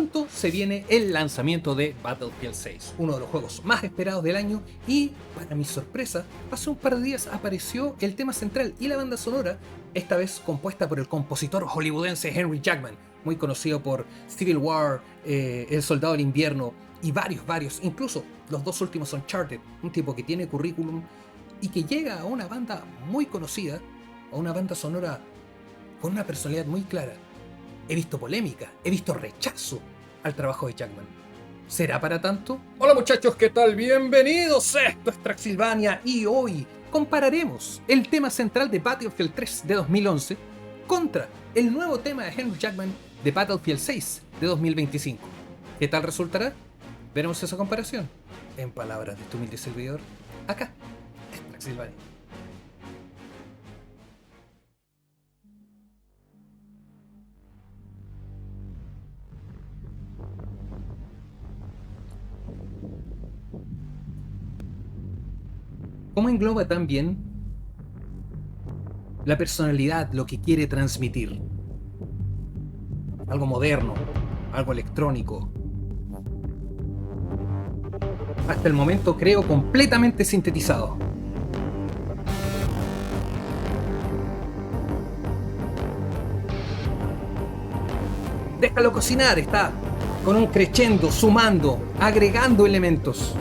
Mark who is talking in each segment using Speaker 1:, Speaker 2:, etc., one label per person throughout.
Speaker 1: pronto se viene el lanzamiento de Battlefield 6, uno de los juegos más esperados del año, y para mi sorpresa, hace un par de días apareció el tema central y la banda sonora, esta vez compuesta por el compositor hollywoodense Henry Jackman, muy conocido por Civil War, El Soldado del Invierno y varios, incluso los dos últimos Uncharted, un tipo que tiene currículum y que llega a una banda muy conocida, a una banda sonora con una personalidad muy clara. He visto polémica, he visto rechazo al trabajo de Jackman. ¿Será para tanto? Hola muchachos, ¿qué tal? Bienvenidos, esto es Traxilvania y hoy compararemos el tema central de Battlefield 3 de 2011 contra el nuevo tema de Henry Jackman de Battlefield 6 de 2025. ¿Qué tal resultará? Veremos esa comparación en palabras de este humilde servidor, acá, en Traxilvania. ¿Cómo engloba también la personalidad, lo que quiere transmitir? Algo moderno, algo electrónico. Hasta el momento creo completamente sintetizado. Déjalo cocinar, está con un crescendo, sumando, agregando elementos.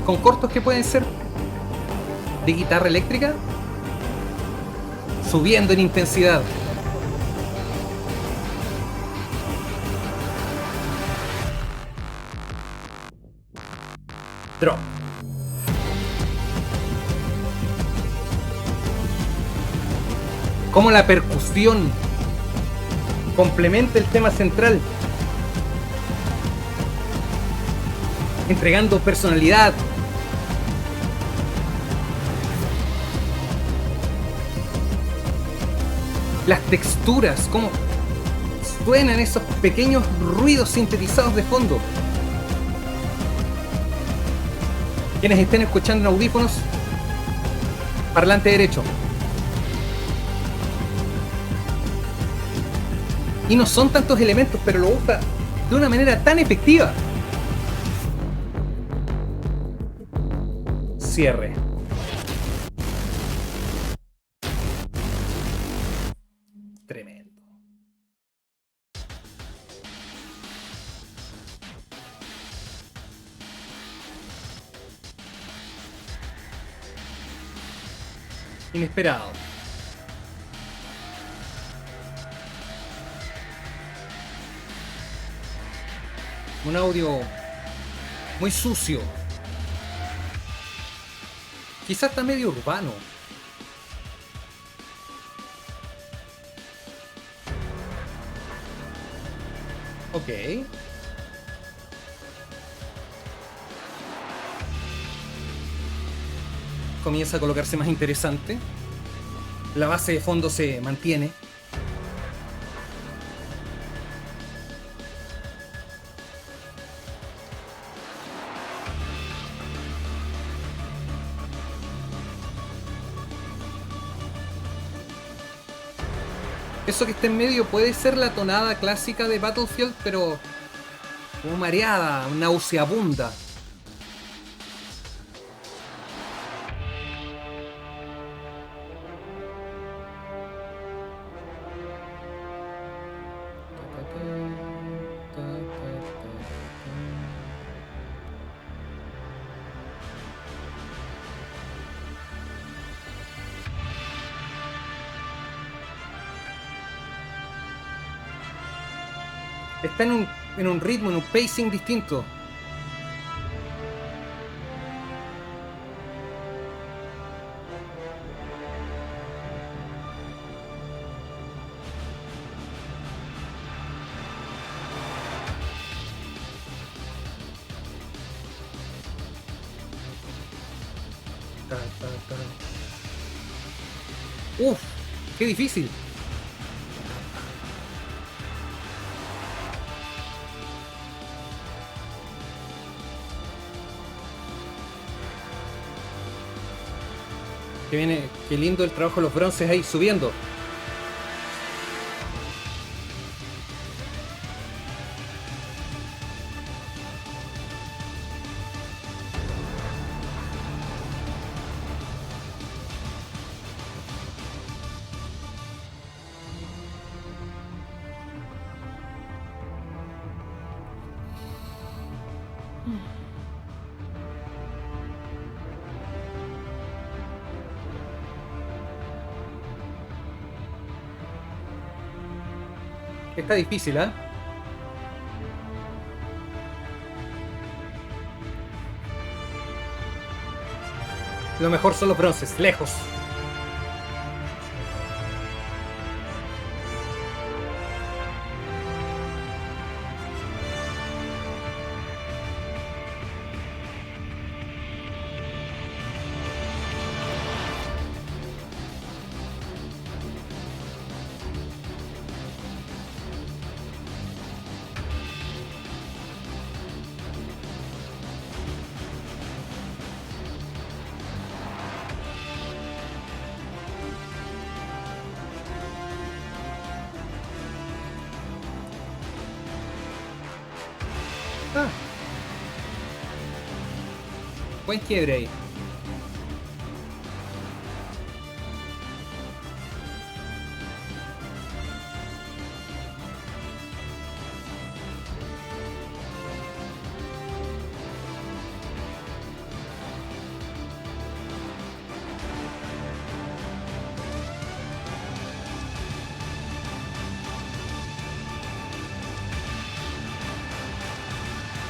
Speaker 1: Con cortos que pueden ser de guitarra eléctrica, subiendo en intensidad. Drop. Como la percusión complementa el tema central, entregando personalidad. Las texturas, cómo suenan esos pequeños ruidos sintetizados de fondo. Quienes estén escuchando en audífonos, parlante derecho. Y no son tantos elementos, pero lo usa de una manera tan efectiva. Cierre. Tremendo. Inesperado. Un audio muy sucio. Quizás está medio urbano. Ok. Comienza a colocarse más interesante. La base de fondo se mantiene. Eso que está en medio puede ser la tonada clásica de Battlefield, pero como mareada, nauseabunda. Está en un ritmo, en un pacing distinto. Uf, qué difícil. Que viene, qué lindo el trabajo de los bronces ahí subiendo. Está difícil, ¿eh? Lo mejor son los bronces, lejos. Ah, buen quiebre ahí.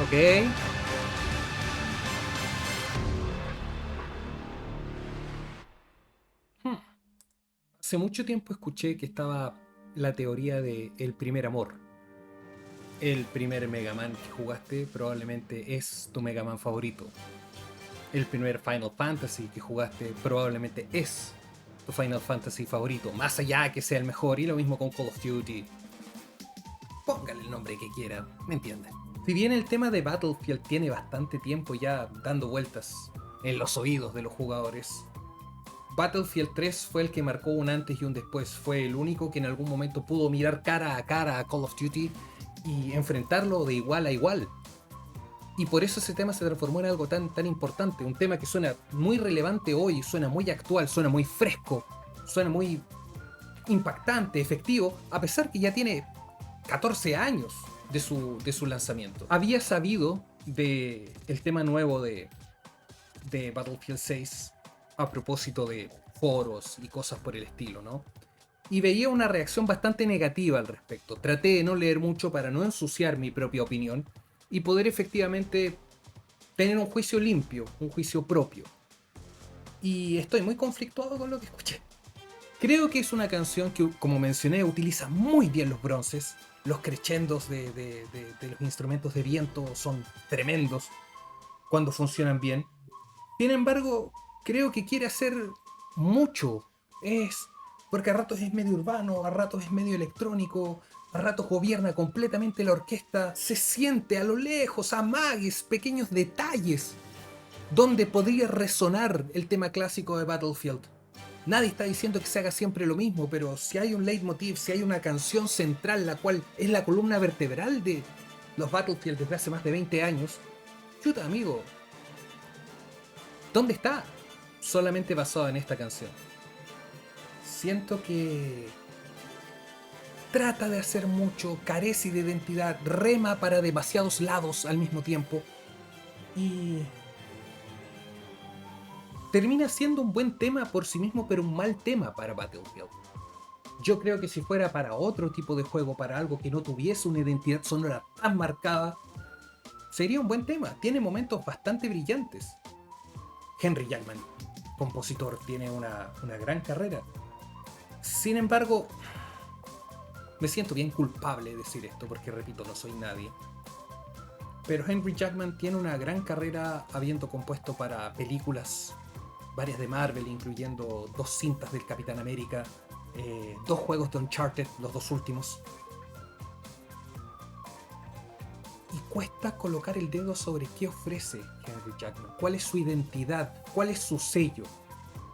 Speaker 1: Ok. Hmm. Hace mucho tiempo escuché que estaba la teoría de el primer amor. El primer Mega Man que jugaste probablemente es tu Mega Man favorito. El primer Final Fantasy que jugaste probablemente es tu Final Fantasy favorito. Más allá que sea el mejor, y lo mismo con Call of Duty. Póngale el nombre que quiera, ¿me entiendes? Si bien el tema de Battlefield tiene bastante tiempo ya dando vueltas en los oídos de los jugadores, Battlefield 3 fue el que marcó un antes y un después. Fue el único que en algún momento pudo mirar cara a cara a Call of Duty y enfrentarlo de igual a igual. Y por eso ese tema se transformó en algo tan importante. Un tema que suena muy relevante hoy, suena muy actual, suena muy fresco, suena muy impactante, efectivo, a pesar que ya tiene 14 años de su lanzamiento. Había sabido de el tema nuevo de Battlefield 6 a propósito de foros y cosas por el estilo, ¿no? Y veía una reacción bastante negativa al respecto. Traté de no leer mucho para no ensuciar mi propia opinión y poder efectivamente tener un juicio limpio, un juicio propio. Y estoy muy conflictuado con lo que escuché. Creo que es una canción que, como mencioné, utiliza muy bien los bronces. Los crescendos de los instrumentos de viento son tremendos cuando funcionan bien. Sin embargo, creo que quiere hacer mucho. Es porque a ratos es medio urbano, a ratos es medio electrónico, a ratos gobierna completamente la orquesta. Se siente a lo lejos, amagues, pequeños detalles donde podría resonar el tema clásico de Battlefield. Nadie está diciendo que se haga siempre lo mismo, pero si hay un leitmotiv, si hay una canción central, la cual es la columna vertebral de los Battlefield desde hace más de 20 años, chuta amigo, ¿dónde está? Solamente basado en esta canción. Siento que trata de hacer mucho, carece de identidad, rema para demasiados lados al mismo tiempo y termina siendo un buen tema por sí mismo, pero un mal tema para Battlefield. Yo creo que si fuera para otro tipo de juego, para algo que no tuviese una identidad sonora tan marcada, sería un buen tema. Tiene momentos bastante brillantes. Henry Jackman, compositor, tiene una gran carrera. Sin embargo, me siento bien culpable de decir esto, porque repito, no soy nadie. Pero Henry Jackman tiene una gran carrera habiendo compuesto para películas, varias de Marvel, incluyendo 2 cintas del Capitán América, 2 juegos de Uncharted, los 2 últimos. Y cuesta colocar el dedo sobre qué ofrece Henry Jackman, cuál es su identidad, cuál es su sello.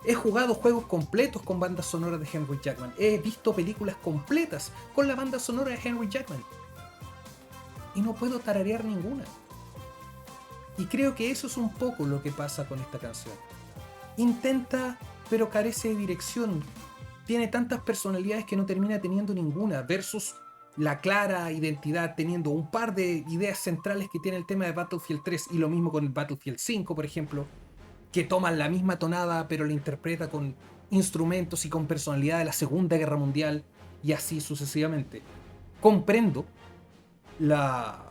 Speaker 1: He jugado juegos completos con bandas sonoras de Henry Jackman. He visto películas completas con la banda sonora de Henry Jackman. Y no puedo tararear ninguna. Y creo que eso es un poco lo que pasa con esta canción. Intenta, pero carece de dirección. Tiene tantas personalidades que no termina teniendo ninguna, versus la clara identidad, teniendo un par de ideas centrales que tiene el tema de Battlefield 3, y lo mismo con el Battlefield 5, por ejemplo, que toman la misma tonada pero la interpreta con instrumentos y con personalidad de la Segunda Guerra Mundial, y así sucesivamente. Comprendo la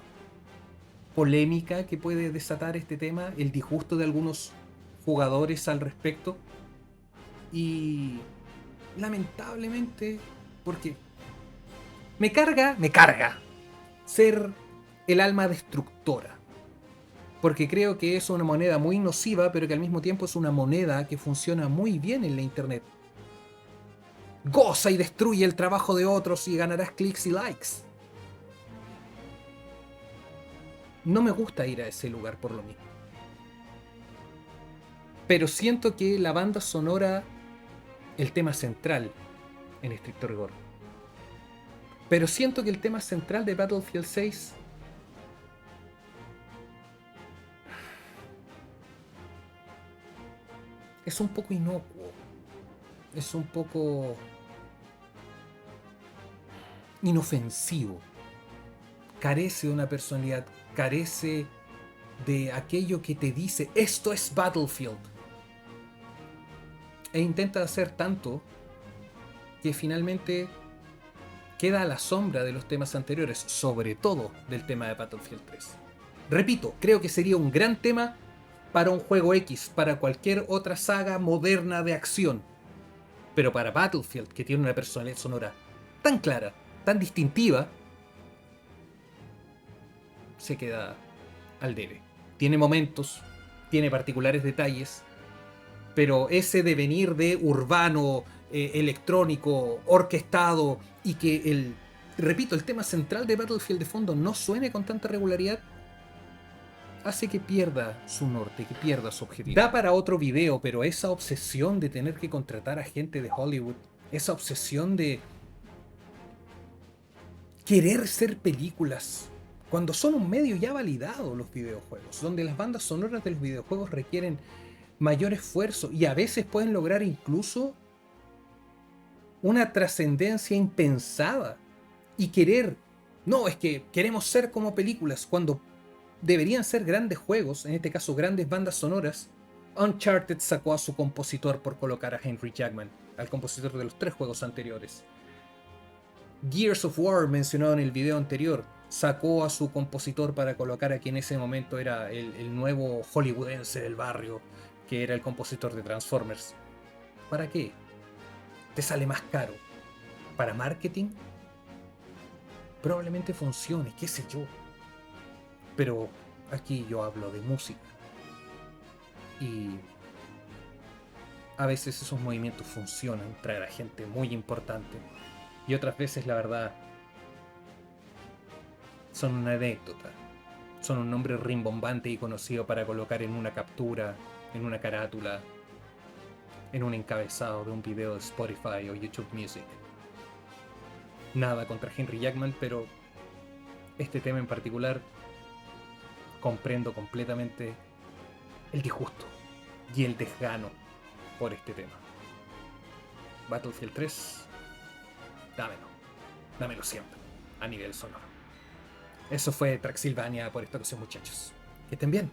Speaker 1: polémica que puede desatar este tema, el disgusto de algunos jugadores al respecto, y lamentablemente, porque me carga ser el alma destructora, porque creo que es una moneda muy nociva, pero que al mismo tiempo es una moneda que funciona muy bien en la internet. Goza y destruye el trabajo de otros y ganarás clics y likes. No me gusta ir a ese lugar por lo mismo. Pero siento que la banda sonora, el tema central, en estricto rigor. Pero siento que el tema central de Battlefield 6 es un poco inocuo. Es un poco inofensivo. Carece de una personalidad, carece de aquello que te dice esto es Battlefield. E intenta hacer tanto que finalmente queda a la sombra de los temas anteriores, sobre todo del tema de Battlefield 3. Repito, creo que sería un gran tema para un juego X, para cualquier otra saga moderna de acción. Pero para Battlefield, que tiene una personalidad sonora tan clara, tan distintiva, se queda al debe. Tiene momentos, tiene particulares detalles, pero ese devenir de urbano, electrónico, orquestado, y que repito, el tema central de Battlefield de fondo no suene con tanta regularidad, hace que pierda su norte, que pierda su objetivo. Da para otro video, pero esa obsesión de tener que contratar a gente de Hollywood, esa obsesión de querer ser películas, cuando son un medio ya validado los videojuegos, donde las bandas sonoras de los videojuegos requieren mayor esfuerzo y a veces pueden lograr incluso una trascendencia impensada, y querer, no, es que queremos ser como películas, cuando deberían ser grandes juegos, en este caso grandes bandas sonoras. Uncharted sacó a su compositor por colocar a Henry Jackman, al compositor de los 3 juegos anteriores. Gears of War, mencionado en el video anterior, sacó a su compositor para colocar a quien en ese momento era el nuevo hollywoodense del barrio, que era el compositor de Transformers. ¿Para qué? ¿Te sale más caro? ¿Para marketing? Probablemente funcione, qué sé yo. Pero aquí yo hablo de música. Y a veces esos movimientos funcionan, traer a gente muy importante. Y otras veces, la verdad, son una anécdota. Son un nombre rimbombante y conocido para colocar en una captura, en una carátula, en un encabezado de un video de Spotify o YouTube Music. Nada contra Henry Jackman, pero este tema en particular comprendo completamente el disgusto y el desgano por este tema. Battlefield 3, dámelo siempre, a nivel sonoro. Eso fue Traxylvania por esta ocasión, muchachos. Que estén bien.